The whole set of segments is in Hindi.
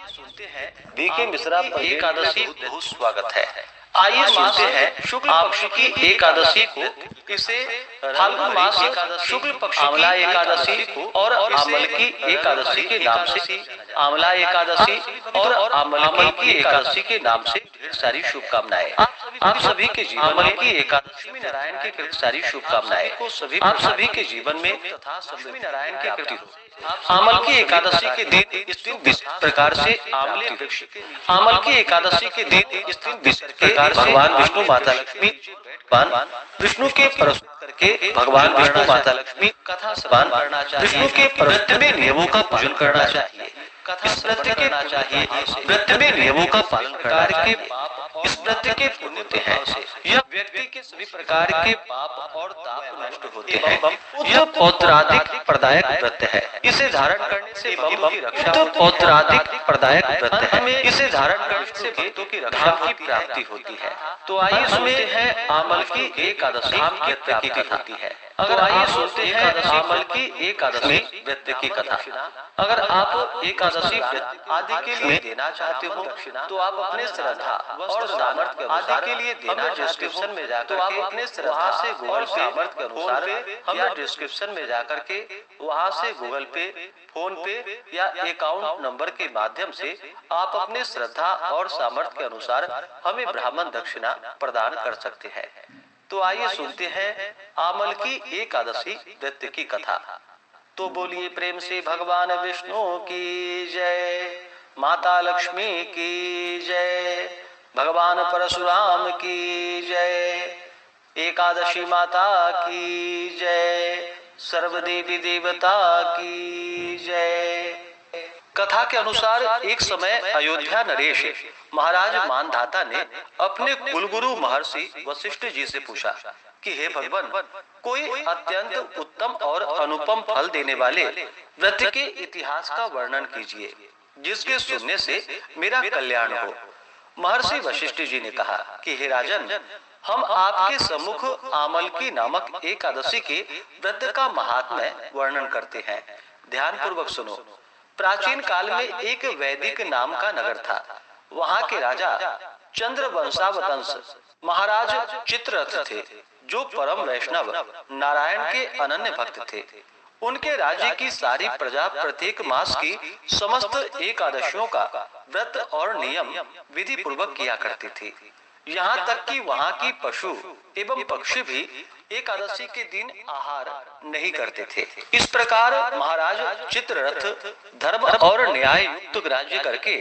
सुनते हैं बीके मिश्रा पर एकादशी बहुत स्वागत है। आइए सुनते हैं शुक्ल पक्ष की एकादशी को, इसे फाल्गुन मास शुक्ल पक्ष आमला एकादशी और आमल की एकादशी के नाम से, आमला एकादशी और आमल की एकादशी के नाम से ढेर सारी शुभकामनाएं। आप सभी के जीवन में की एकादशी में नारायण की कृपा, सारी शुभकामनाएं आप सभी के जीवन में तथा लक्ष्मी नारायण की कृपा हो। आमल की एकादशी के दिन इस दिन विशेष प्रकार से आमले वृक्ष, आमल की एकादशी के दिन इस दिन विशेष प्रकार से भगवान विष्णु माता लक्ष्मी भगवान विष्णु के प्रस्तुत करके भगवान विष्णु माता लक्ष्मी कथा श्रवण करना चाहिए। विष्णु के व्रत में नियमों का पालन करना चाहिए। कथा व्रत के करना चाहिए। व्रत में नियमों का पालन करके इस व्रत के पुण्य होते हैं। यह व्यक्ति के सभी प्रकार के पाप और ताप नष्ट होते हैं। यह पौत्रादिक प्रदायक व्रत है। इसे धारण करने से भक्तों की रक्षा, पौत्रादिक प्रदायक व्रत है। इसे धारण करने से भक्तों की रक्षा की प्राप्ति होती है। तो आइए सुनते हैं आमल की एकादशी की प्राप्ति होती है। अगर आइए सुनते हैं आमल की एकादशी व्रत की कथा। अगर आप एकादशी व्रत आदि के लिए देना चाहते हो तो आप अपने श्रद्धा और सामर्थ्य आदि के लिए देना डिस्क्रिप्शन में जाकर तो आप अपने श्रद्धा से गूगल सामर्थ्य के अनुसार या डिस्क्रिप्शन में जाकर के वहां से गूगल पे, फोन पे या अकाउंट नंबर के माध्यम से आप अपने श्रद्धा और सामर्थ्य के अनुसार हमें ब्राह्मण दक्षिणा प्रदान कर सकते हैं। तो आइए सुनते हैं आमल की एकादशी व्रत की कथा। तो बोलिए प्रेम से भगवान विष्णु की जय, माता लक्ष्मी की जय, भगवान परशुराम की जय, एकादशी माता की जय, सर्वदेवी देवता की जय। कथा के अनुसार एक समय अयोध्या नरेश महाराज मानधाता ने अपने कुलगुरु महर्षि वशिष्ठ जी से पूछा कि हे भगवान, कोई अत्यंत उत्तम और अनुपम फल देने वाले व्रत के इतिहास का वर्णन कीजिए जिसके सुनने से मेरा कल्याण हो। महर्षि वशिष्ठ जी ने कहा कि हे राजन, हम आपके सम्मुख आमल की नामक एकादशी के व्रत का महात्म्य वर्णन करते हैं। ध्यान पूर्वक सुनो। प्राचीन काल में एक वैदिक नाम का नगर था। वहाँ के राजा चंद्रवंशावतंस महाराज चित्ररथ थे, जो परम वैष्णव नारायण के अनन्य भक्त थे। उनके राज्य की सारी प्रजा प्रत्येक मास की समस्त एकादशियों का व्रत और नियम विधि पूर्वक किया करती थी। यहाँ तक कि वहाँ की पशु एवं पक्षी भी एकादशी के दिन आहार नहीं करते थे। इस प्रकार महाराज चित्ररथ धर्म और न्याय युक्त राज्य करके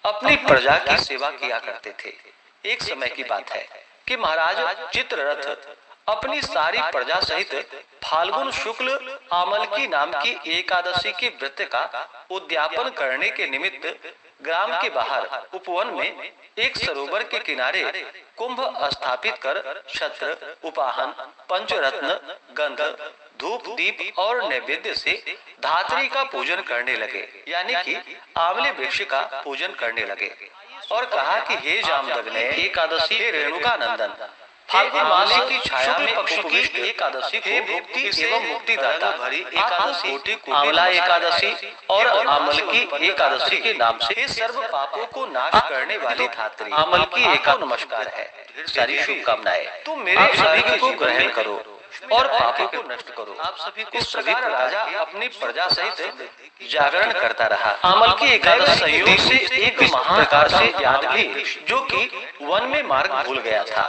अपनी प्रजा की सेवा किया करते थे। एक समय की बात है कि महाराज चित्ररथ अपनी सारी प्रजा सहित फाल्गुन शुक्ल आमल की नाम की एकादशी के व्रत का उद्यापन करने के निमित्त ग्राम के बाहर उपवन में एक सरोवर के किनारे कुंभ स्थापित कर छत्र, उपाहन, पंचरत्न, गंध, धूप, दीप और नैवेद्य से धात्री का पूजन करने लगे, यानी कि आंवले वृक्ष का पूजन करने लगे और कहा कि हे जामदग्ने एकादशी, हे रेणुका नंदन, फाल्गुन मास की छाया में पक्ष की एकादशी को मुक्ति एवं मुक्तिदाता भरी एकादशी, आंवला एकादशी और आमल की एकादशी के नाम से सर्व पापों को नाश करने वाली धात्री आमल की एकादशी नमस्कार है। सारी शुभकामनाएं तुम मेरे सभी को ग्रहण करो और पापों को नष्ट करो। आप सभी को सभी राजा अपनी प्रजा सहित जागरण करता रहा। आमल की एकादशी संयोग से एक महाप्रकार से याद भी, जो कि वन में मार्ग भूल गया था,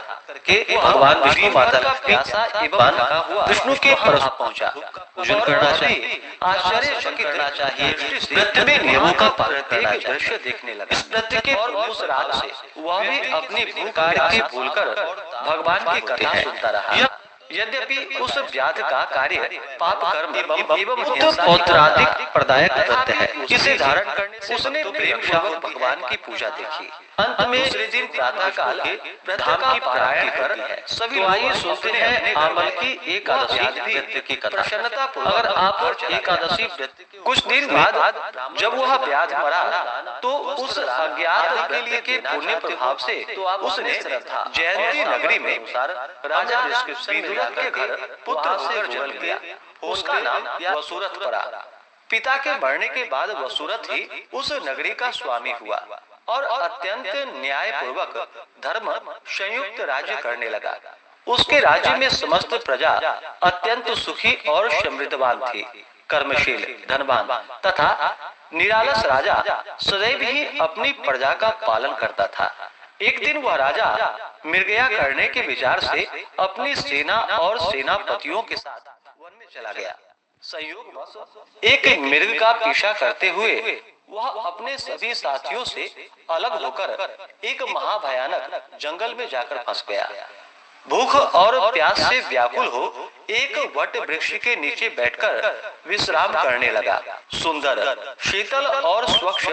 के भगवान विष्णु माता का प्यासा एवं हुआ विष्णु के पास पहुंचा। पूजन करना चाहिए, आश्चर्यचकित करना चाहिए, व्रत में नियमों का पालन करना चाहिए। दृश्य देखने लगा। इस व्रत के और उस रात से वह भी अपनी भूख की भूलकर भगवान की कथा सुनता रहा। यद्यपि उस व्याध का कार्य पाप कर्म एवं पौत्रादिक प्रदायक व्रत है, इसे धारण करने से उसने प्रेम पूर्वक भगवान की पूजा देखी। अंत में दूसरे दिन प्रातः काल के व्रत का पारायण कर सभी आइए सुनते हैं आमल की एकादशी व्रत की कथा। प्रसन्नता अगर आप एकादशी व्रत कुछ दिन बाद जब वह व्याध मरा तो उस अज्ञात के लिए के पुण्य प्रभाव से उसने जयंती नगरी में राजा विदुर के घर पुत्र होकर जन्म लिया। उसका नाम वसुरथ पड़ा। पिता के मरने के बाद वसुरथ ही उस नगरी का स्वामी हुआ और अत्यंत न्यायपूर्वक धर्म संयुक्त राज्य करने लगा। उसके राज्य में समस्त प्रजा अत्यंत सुखी और समृद्धवान थी। कर्मशील, धनवान तथा निरालस राजा सदैव ही अपनी प्रजा का पालन करता था। एक दिन वह राजा मृगया करने के विचार से अपनी सेना और सेनापतियों के साथ वन में चला गया। संयोगवश एक मृग का पीछा करते हुए वह अपने सभी साथियों से अलग होकर एक महाभयानक जंगल में जाकर फंस गया। भूख और प्यास से व्याकुल हो एक वट वृक्ष के नीचे बैठकर विश्राम करने लगा। सुंदर, शीतल और स्वच्छ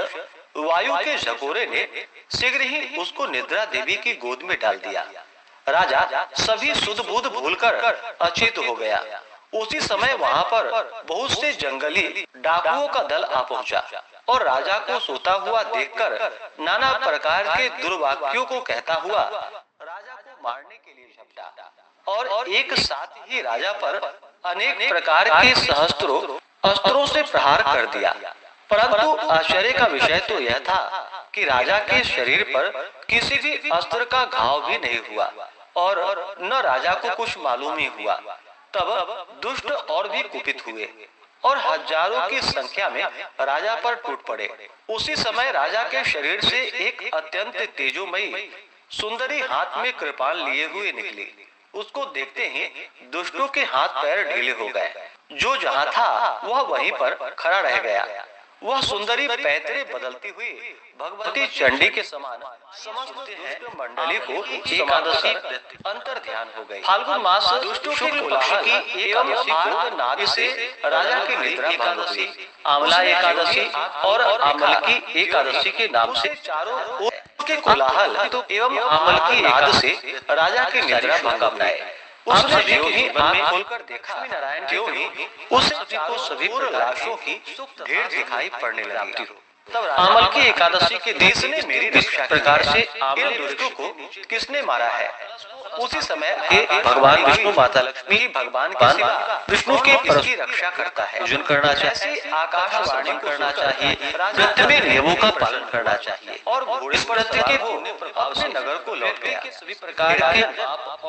वायु के झकोरे ने शीघ्र ही उसको निद्रा देवी की गोद में डाल दिया। राजा सभी सुध बुध भूलकर अचेत हो गया। उसी समय वहां पर बहुत से जंगली डाकुओं का दल आ पहुंचा और राजा को सोता हुआ देखकर नाना प्रकार के दुर्वाक्यों को कहता हुआ राजा को मारने के लिए झपटा और एक साथ ही राजा पर अनेक प्रकार के सहस्त्रों अस्त्रों से प्रहार कर दिया। परंतु आश्चर्य का विषय तो यह था कि राजा के शरीर पर किसी भी अस्त्र का घाव भी नहीं हुआ और न राजा को कुछ मालूम ही हुआ। तब दुष्ट और भी कुपित हुए और हजारों की संख्या में राजा पर टूट पड़े। उसी समय राजा के शरीर से एक अत्यंत तेजोमयी सुंदरी हाथ में कृपाण लिए हुए निकली। उसको देखते ही दुष्टों के हाथ पैर ढीले हो गए। जो जहाँ था वह वहीं पर खड़ा रह गया। वह सुंदरी पैतरे बदलती हुई भगवती चंडी के समान समस्त दुष्ट मंडली को एकादशी अंतर ध्यान हो गई। फाल्गुन मास शुक्ल पक्ष की एकादशी से राजा की निद्रा एकादशी, आमला एकादशी और आमल की एकादशी के नाम से चारों ओर के कोलाहल एवं आमल की एकादशी राजा की निद्रा भंग बनाए। उसने जो ही आंख खोलकर देखा, नारायण जो ही उसे सभी लाशों की ढेर दिखाई पड़ने लगी। आमल की एकादशी के दिन ने मेरी रक्षा प्रकार से इन दुष्टों को किसने मारा है? उसी समय भगवान विष्णु माता लक्ष्मी भगवान के सिवा विष्णु के की रक्षा करता है। पूजन करना चाहिए, आकाशवाणी करना चाहिए, नृत्य में नियमों का पालन करना चाहिए और घोड़े पर नृत्य के प्रभाव से नगर को लौट गया। सभी प्रकार के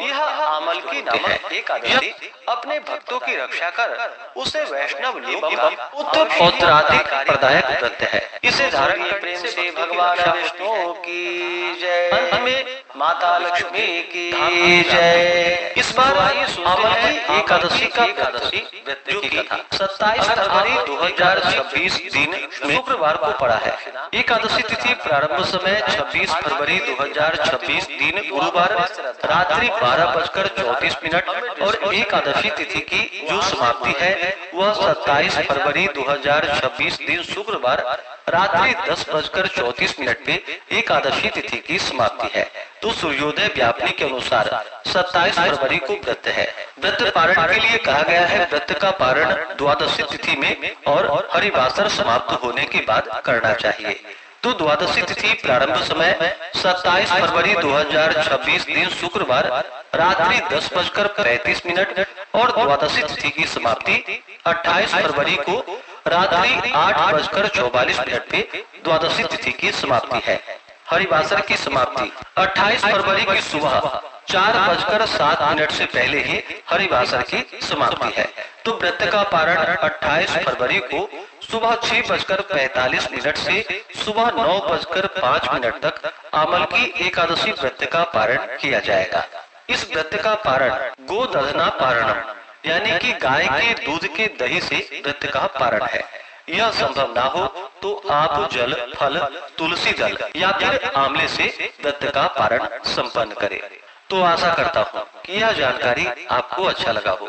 यह आमल की नामक एकादशी अपने भक्तों की रक्षा कर उसे वैष्णव उत्तर पौत्राधिक प्रदायक व्रत है। इसे धारण प्रेम से भगवान विष्णु की जय, हमें माता लक्ष्मी की जय। इस बार आमल की एकादशी का एकादशी जो की कथा 27 फरवरी 2026 दिन शुक्रवार को पड़ा है। एकादशी तिथि प्रारंभ समय 26 फरवरी 2026 दिन गुरुवार रात्रि 12:34 और एकादशी तिथि की जो समाप्ति है वह 27 फरवरी 2026 दिन शुक्रवार रात्रि 10:34 पे एकादशी तिथि की समाप्ति है। तो सूर्योदय व्यापनी के अनुसार 27 फरवरी को व्रत है। व्रत पारण के लिए कहा गया है। व्रत का पारण द्वादशी तिथि में और हरिवासर समाप्त होने के बाद करना चाहिए। तो द्वादशी तिथि प्रारंभ समय 27 फरवरी 2026 दिन शुक्रवार रात्रि 10:35 और द्वादशी तिथि की समाप्ति 28 फरवरी को रात्रि 8:44 पे द्वादशी तिथि की समाप्ति है। हरिवासर की समाप्ति 28 फरवरी की सुबह 4:07 से पहले ही हरिवासर की समाप्ति है। तो व्रत का पारण 28 फरवरी को सुबह 6:45 से सुबह 9:05 तक आमल की एकादशी व्रत का पारण किया जाएगा। इस व्रत का पारण गोदधना पारणम यानी कि गाय के दूध के दही से व्रत का पारण है। यह संभव ना हो तो आप जल, फल, तुलसी दल या फिर आंवले से व्रत का पारण संपन्न करें। तो आशा करता हूँ कि यह जानकारी आपको अच्छा लगा हो।